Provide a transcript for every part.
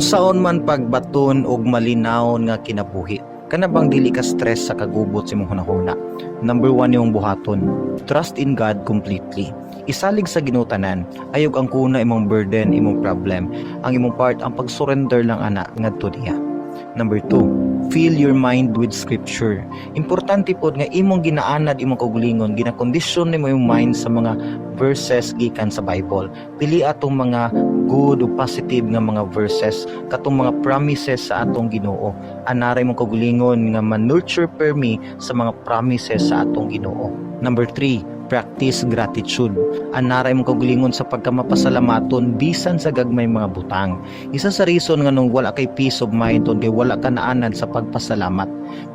Unsaon man pagbaton og malinawon nga kinabuhi, kana bang dili ka stress sa kagubot sa imong hunahuna? Number 1 yung buhaton. Trust in God completely. Isalig sa ginutanan, ayog ang kuna imong burden, imong problem. Ang imong part ang pag-surrender lang ana ngadto diha. Number 2, fill your mind with scripture. Importante pod nga imong ginaanad imong kaugalingon, ginakondisyon nimo imong mind sa mga verses gikan sa Bible. Pili atong mga good o positive nga mga verses, katong mga promises sa atong Ginoo. Anaray mong kaugalingon nga man-nurture per me sa mga promises sa atong Ginoo. Number 3, practice gratitude. Anaray mong kaugalingon sa pagkamapasalamaton bisan sa gagmay mga butang. Isa sa reason nga nung wala kay peace of mind tod kay wala ka naanad sa pagpasalamat.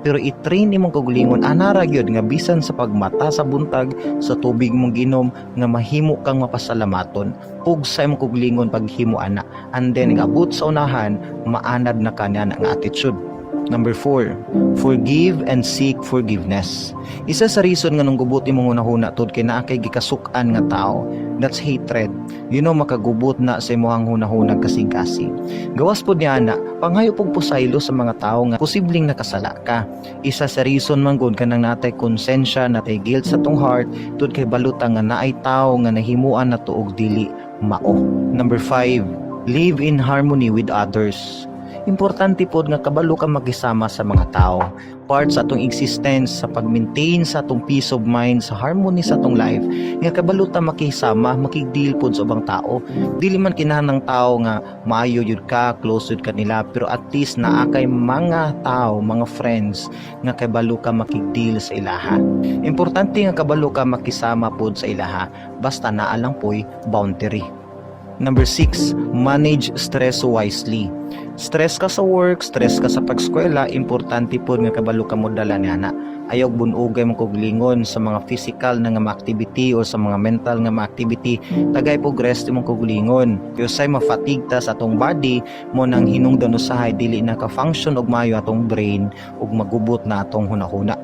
Pero i-train imong kaugalingon anara gyud nga bisan sa pagmata sa buntag sa tubig mong ginom nga mahimo kang mapasalamaton ug sa imong kaugalingon paghimo ana, and then abot sa unahan maanad na kanya nga attitude. Number 4, forgive and seek forgiveness. Isa sa reason nga nung gubot imong hunahuna tod kay naa kay gikasuk-an nga tao, that's hatred. You know, makagubot na sa imong hunahuna kasing-kasing. Gawas pod niya na panghayo pog pusaylo sa mga tao nga posibleng nakasala ka. Isa sa reason man gud kanang natay konsensya, natay guilt sa tong heart tod kay balutang nga naay tao nga nahimuan na tuog dili mao. Number 5, live in harmony with others. Importante pod nga kabalo ka makisama sa mga tao. Part sa atong existence sa pag-maintain sa atong peace of mind, sa harmony sa atong life, nga kabalo ta makisama, makigdeal pod sa ubang tao. Dili man kinahanglan tao nga maayo jud ka, close jud ka nila, pero at least naa kay mga tao, mga friends nga kabalo ka makigdeal sa ilaha. Importante nga kabalo ka makisama pod sa ilaha, basta naa lang po'y boundary. Number 6, manage stress wisely. Stress ka sa work, stress ka sa pag-eskwela, importante po nga kabalo ka mo dala niana. Ayaw bunugay mo kaugalingon sa mga physical na nga activity o sa mga mental nga activity. Tagay po rest mo kaugalingon. Kaya say ma-fatigue ta sa atong body mo nang hinungdan usahay dili na ka-function og maayo atong brain ug magubot na atong hunahuna.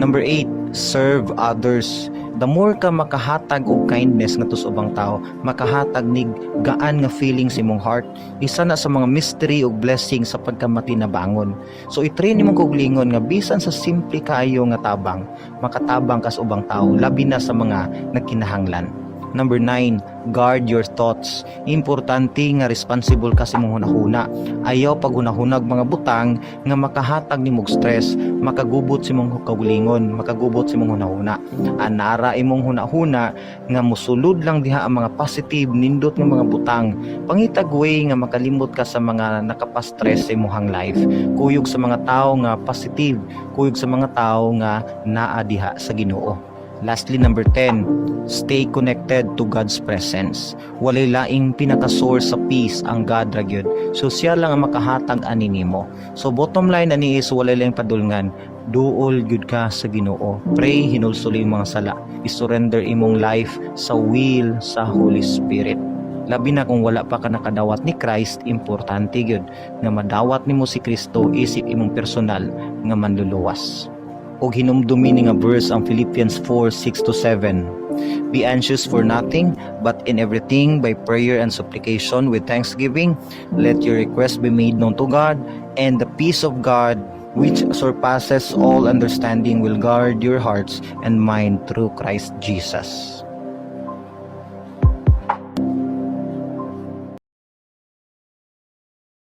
Number 8, serve others. The more ka makahatag og kindness nga tus ubang tao, makahatag nig gaan nga feelings imong heart, isa na sa mga mystery og blessing sa pagkamatinabangon. So i-train nimo kaugalingon nga bisan sa simple kaayo nga tabang, makatabang ka sa ubang tao, labi na sa mga nagkinahanglan. Number 9, guard your thoughts. Importante nga responsible ka sa imong hunahuna. Ayaw pag hunahunag mga butang nga makahatag nimog stress, makagubot sa imong kaugalingon, makagubot sa imong hunahuna. Anara imong hunahuna nga musulod lang diha ang mga positive nindot nga mga butang. Pangitag way nga makalimot ka sa mga nakapastress sa imong life. Kuyog sa mga tao nga positive, kuyog sa mga tao nga naa diha sa Ginoo. Lastly, number 10, stay connected to God's presence. Walay laing pinaka-source sa peace ang God ra gyud. So siya lang ang makahatag ani nimo. So bottom line ani is walay laing padulngan. Duol gyud ka sa Ginoo. Pray, hinulsol imong mga sala. I-surrender imong life sa will sa Holy Spirit. Labi na kung wala pa ka nakadawat ni Christ, importante gyud nga madawat nimo si Kristo isip imong personal nga manluluwas. Og hinumdumi ni nga verse ang Philippians 4:6-7. Be anxious for nothing, but in everything by prayer and supplication with thanksgiving, let your requests be made known to God, and the peace of God, which surpasses all understanding, will guard your hearts and mind through Christ Jesus.